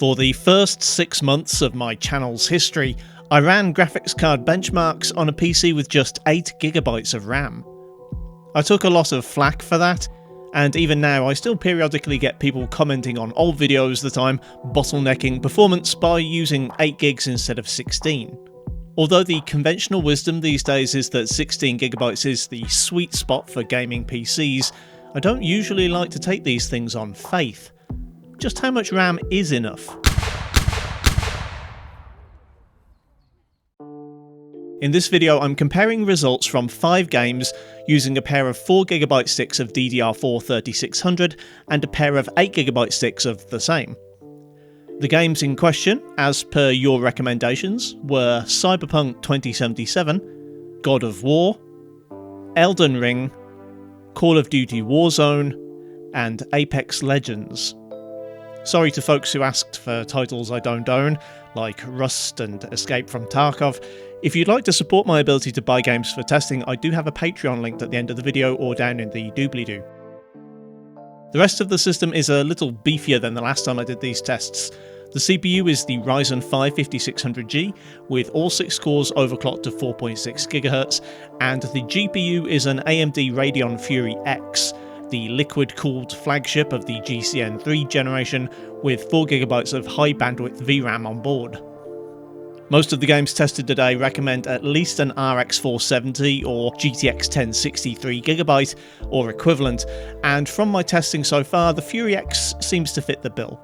For the first 6 months of my channel's history, I ran graphics card benchmarks on a PC with just 8GB of RAM. I took a lot of flack for that, and even now I still periodically get people commenting on old videos that I'm bottlenecking performance by using 8GB instead of 16. Although the conventional wisdom these days is that 16GB is the sweet spot for gaming PCs, I don't usually like to take these things on faith. Just how much RAM is enough? In this video I'm comparing results from 5 games using a pair of 4GB sticks of DDR4 3600 and a pair of 8GB sticks of the same. The games in question, as per your recommendations, were Cyberpunk 2077, God of War, Elden Ring, Call of Duty Warzone, and Apex Legends. Sorry to folks who asked for titles I don't own, like Rust and Escape from Tarkov. If you'd like to support my ability to buy games for testing, I do have a Patreon linked at the end of the video or down in the doobly-doo. The rest of the system is a little beefier than the last time I did these tests. The CPU is the Ryzen 5 5600G, with all 6 cores overclocked to 4.6 GHz, and the GPU is an AMD Radeon Fury X, the liquid-cooled flagship of the GCN 3 generation, with 4GB of high-bandwidth VRAM on board. Most of the games tested today recommend at least an RX 470 or GTX 1060 3GB or equivalent, and from my testing so far, the Fury X seems to fit the bill.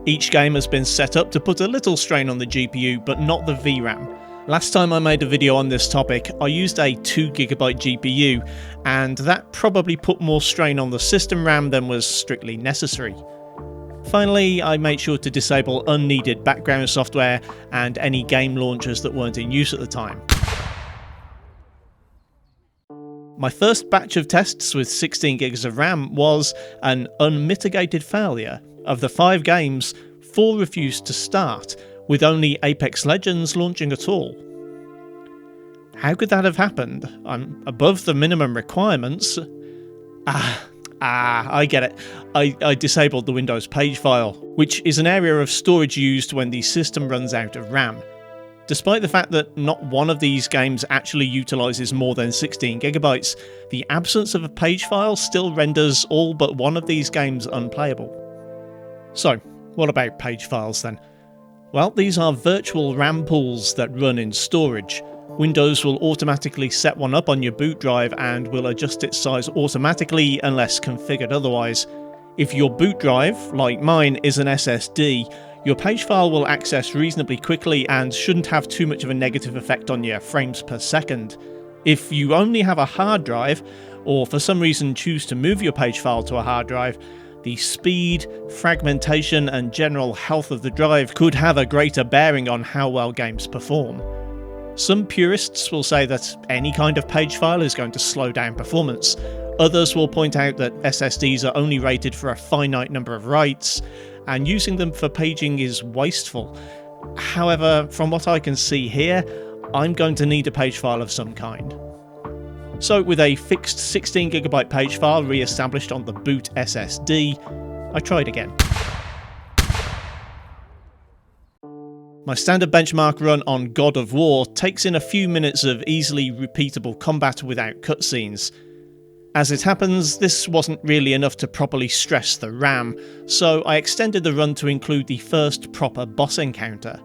Each game has been set up to put a little strain on the GPU, but not the VRAM. Last time I made a video on this topic, I used a 2GB GPU, and that probably put more strain on the system RAM than was strictly necessary. Finally, I made sure to disable unneeded background software and any game launchers that weren't in use at the time. My first batch of tests with 16GB of RAM was an unmitigated failure. Of the 5 games, 4 refused to start, with only Apex Legends launching at all. How could that have happened? I'm above the minimum requirements. I get it. I disabled the Windows page file, which is an area of storage used when the system runs out of RAM. Despite the fact that not one of these games actually utilises more than 16GB, the absence of a page file still renders all but one of these games unplayable. So, what about page files then? Well, these are virtual RAM pools that run in storage. Windows will automatically set one up on your boot drive and will adjust its size automatically unless configured otherwise. If your boot drive, like mine, is an SSD, your page file will access reasonably quickly and shouldn't have too much of a negative effect on your frames per second. If you only have a hard drive, or for some reason choose to move your page file to a hard drive, the speed, fragmentation and general health of the drive could have a greater bearing on how well games perform. Some purists will say that any kind of page file is going to slow down performance. Others will point out that SSDs are only rated for a finite number of writes, and using them for paging is wasteful. However, from what I can see here, I'm going to need a page file of some kind. So with a fixed 16GB page file re-established on the boot SSD, I tried again. My standard benchmark run on God of War takes in a few minutes of easily repeatable combat without cutscenes. As it happens, this wasn't really enough to properly stress the RAM, so I extended the run to include the first proper boss encounter.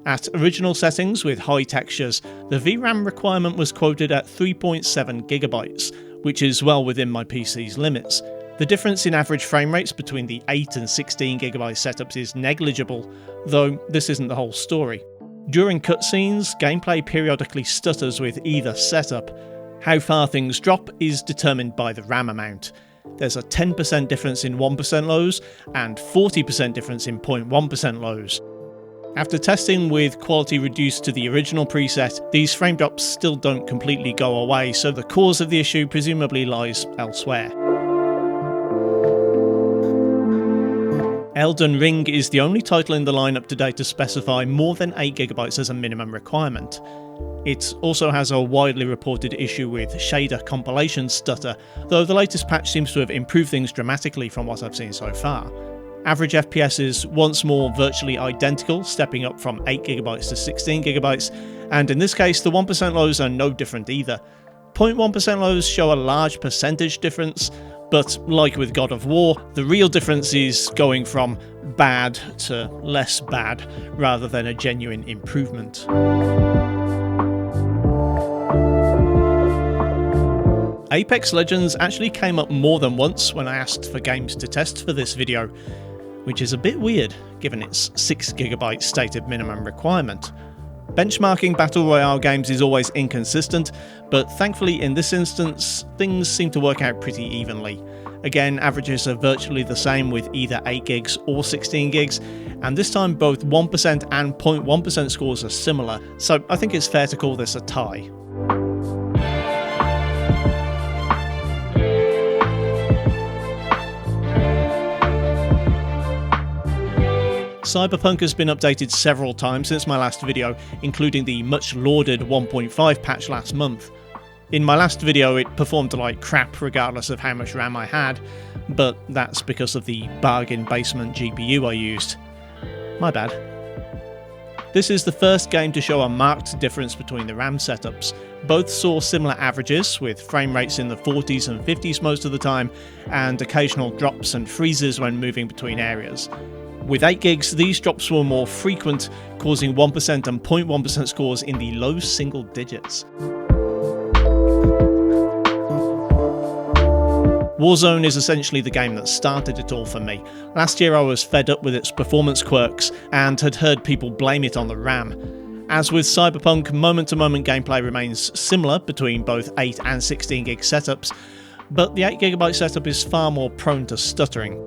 At original settings with high textures, the VRAM requirement was quoted at 3.7GB, which is well within my PC's limits. The difference in average frame rates between the 8 and 16GB setups is negligible, though this isn't the whole story. During cutscenes, gameplay periodically stutters with either setup. How far things drop is determined by the RAM amount. There's a 10% difference in 1% lows and 40% difference in 0.1% lows. After testing with quality reduced to the original preset, these frame drops still don't completely go away, so the cause of the issue presumably lies elsewhere. Elden Ring is the only title in the lineup today to specify more than 8GB as a minimum requirement. It also has a widely reported issue with shader compilation stutter, though the latest patch seems to have improved things dramatically from what I've seen so far. Average FPS is once more virtually identical, stepping up from 8GB to 16GB, and in this case the 1% lows are no different either. 0.1% lows show a large percentage difference, but like with God of War, the real difference is going from bad to less bad, rather than a genuine improvement. Apex Legends actually came up more than once when I asked for games to test for this video, which is a bit weird given its 6GB stated minimum requirement. Benchmarking Battle Royale games is always inconsistent, but thankfully in this instance, things seem to work out pretty evenly. Again, averages are virtually the same with either 8GB or 16GB, and this time both 1% and 0.1% scores are similar, so I think it's fair to call this a tie. Cyberpunk has been updated several times since my last video, including the much lauded 1.5 patch last month. In my last video it performed like crap regardless of how much RAM I had, but that's because of the bargain basement GPU I used. My bad. This is the first game to show a marked difference between the RAM setups. Both saw similar averages, with frame rates in the 40s and 50s most of the time, and occasional drops and freezes when moving between areas. With 8GB, these drops were more frequent, causing 1% and 0.1% scores in the low single digits. Warzone is essentially the game that started it all for me. Last year I was fed up with its performance quirks and had heard people blame it on the RAM. As with Cyberpunk, moment-to-moment gameplay remains similar between both 8 and 16GB setups, but the 8GB setup is far more prone to stuttering.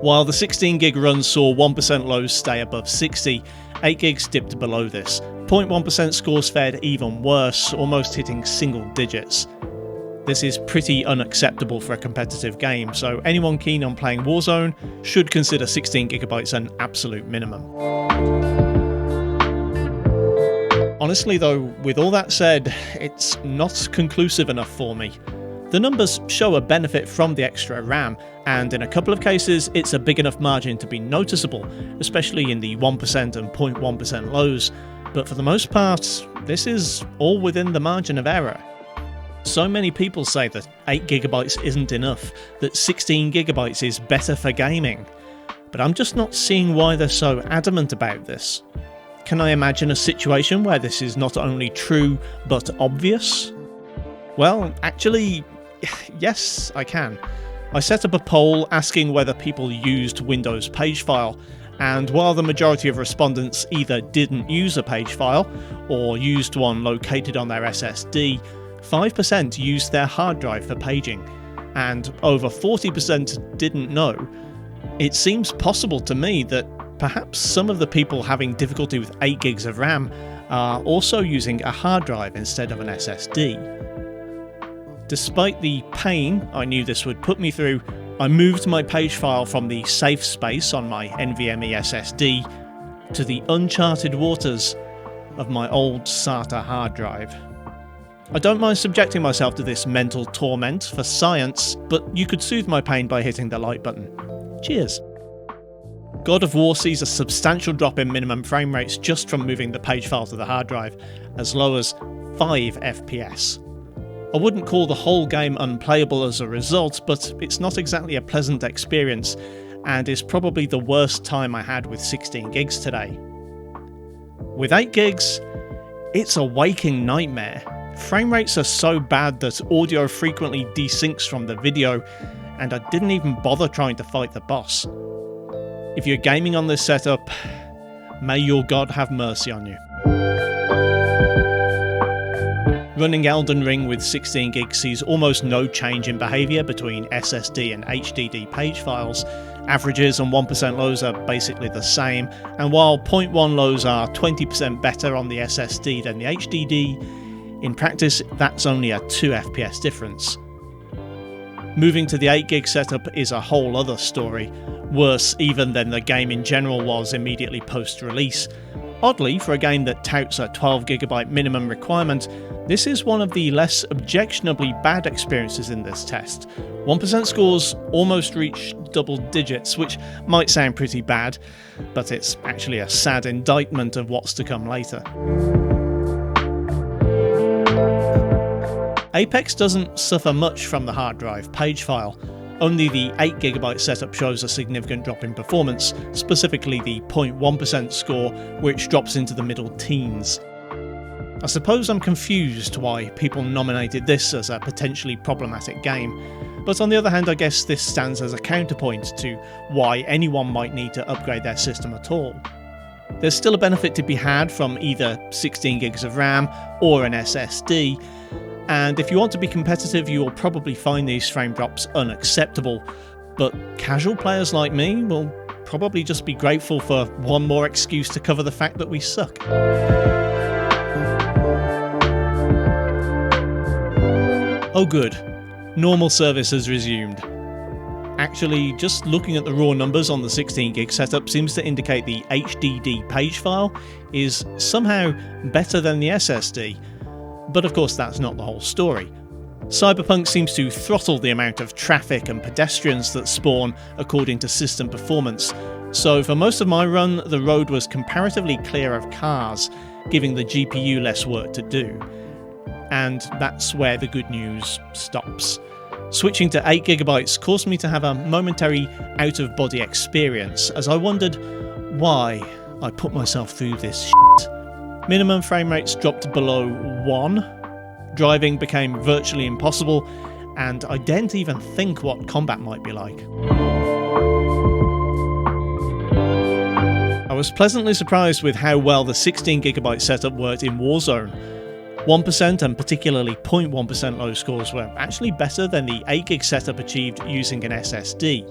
While the 16GB run saw 1% lows stay above 60, 8GB dipped below this. 0.1% scores fared even worse, almost hitting single digits. This is pretty unacceptable for a competitive game, so anyone keen on playing Warzone should consider 16GB an absolute minimum. Honestly though, with all that said, it's not conclusive enough for me. The numbers show a benefit from the extra RAM, and in a couple of cases it's a big enough margin to be noticeable, especially in the 1% and 0.1% lows, but for the most part, this is all within the margin of error. So many people say that 8GB isn't enough, that 16GB is better for gaming, but I'm just not seeing why they're so adamant about this. Can I imagine a situation where this is not only true, but obvious? Well, actually, yes, I can. I set up a poll asking whether people used Windows page file, and while the majority of respondents either didn't use a page file, or used one located on their SSD, 5% used their hard drive for paging, and over 40% didn't know. It seems possible to me that perhaps some of the people having difficulty with 8GB of RAM are also using a hard drive instead of an SSD. Despite the pain I knew this would put me through, I moved my page file from the safe space on my NVMe SSD to the uncharted waters of my old SATA hard drive. I don't mind subjecting myself to this mental torment for science, but you could soothe my pain by hitting the like button. Cheers. God of War sees a substantial drop in minimum frame rates just from moving the page file to the hard drive, as low as 5 FPS. I wouldn't call the whole game unplayable as a result, but it's not exactly a pleasant experience, and is probably the worst time I had with 16GB today. With 8GB, it's a waking nightmare. Frame rates are so bad that audio frequently desyncs from the video, and I didn't even bother trying to fight the boss. If you're gaming on this setup, may your God have mercy on you. Running Elden Ring with 16GB sees almost no change in behaviour between SSD and HDD page files. Averages and 1% lows are basically the same, and while 0.1 lows are 20% better on the SSD than the HDD, in practice that's only a 2 FPS difference. Moving to the 8GB setup is a whole other story, worse even than the game in general was immediately post-release. Oddly, for a game that touts a 12GB minimum requirement, this is one of the less objectionably bad experiences in this test. 1% scores almost reach double digits, which might sound pretty bad, but it's actually a sad indictment of what's to come later. Apex doesn't suffer much from the hard drive page file. Only the 8GB setup shows a significant drop in performance, specifically the 0.1% score, which drops into the middle teens. I suppose I'm confused why people nominated this as a potentially problematic game, but on the other hand I guess this stands as a counterpoint to why anyone might need to upgrade their system at all. There's still a benefit to be had from either 16GB of RAM or an SSD, and if you want to be competitive you will probably find these frame drops unacceptable, but casual players like me will probably just be grateful for one more excuse to cover the fact that we suck. Oh good, normal service has resumed. Actually, just looking at the raw numbers on the 16GB setup seems to indicate the HDD page file is somehow better than the SSD. But of course that's not the whole story. Cyberpunk seems to throttle the amount of traffic and pedestrians that spawn according to system performance, so for most of my run the road was comparatively clear of cars, giving the GPU less work to do. And that's where the good news stops. Switching to 8GB caused me to have a momentary out-of-body experience as I wondered why I put myself through this shit. Minimum frame rates dropped below 1, driving became virtually impossible, and I daren't even think what combat might be like. I was pleasantly surprised with how well the 16GB setup worked in Warzone. 1% and particularly 0.1% low scores were actually better than the 8GB setup achieved using an SSD.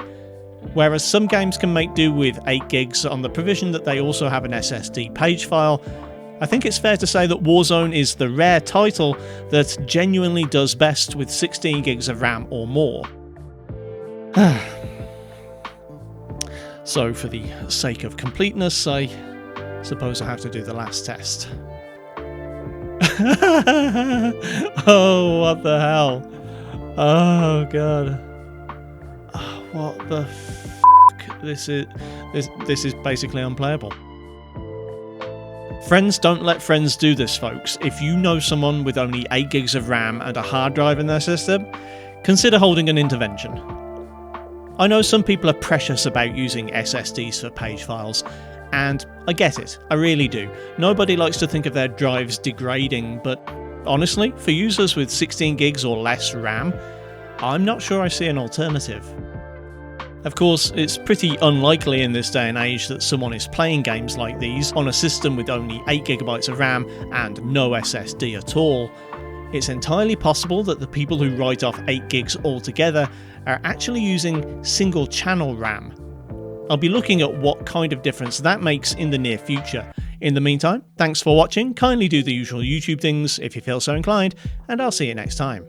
Whereas some games can make do with 8GB on the provision that they also have an SSD page file, I think it's fair to say that Warzone is the rare title that genuinely does best with 16GB of RAM or more. So for the sake of completeness, I suppose I have to do the last test. Oh, what the hell? Oh god. Oh, what the f***? This is basically unplayable. Friends don't let friends do this, folks. If you know someone with only 8GB of RAM and a hard drive in their system, consider holding an intervention. I know some people are precious about using SSDs for page files, and I get it, I really do. Nobody likes to think of their drives degrading, but honestly, for users with 16GB or less RAM, I'm not sure I see an alternative. Of course, it's pretty unlikely in this day and age that someone is playing games like these on a system with only 8GB of RAM and no SSD at all. It's entirely possible that the people who write off 8GB altogether are actually using single channel RAM. I'll be looking at what kind of difference that makes in the near future. In the meantime, thanks for watching, kindly do the usual YouTube things if you feel so inclined, and I'll see you next time.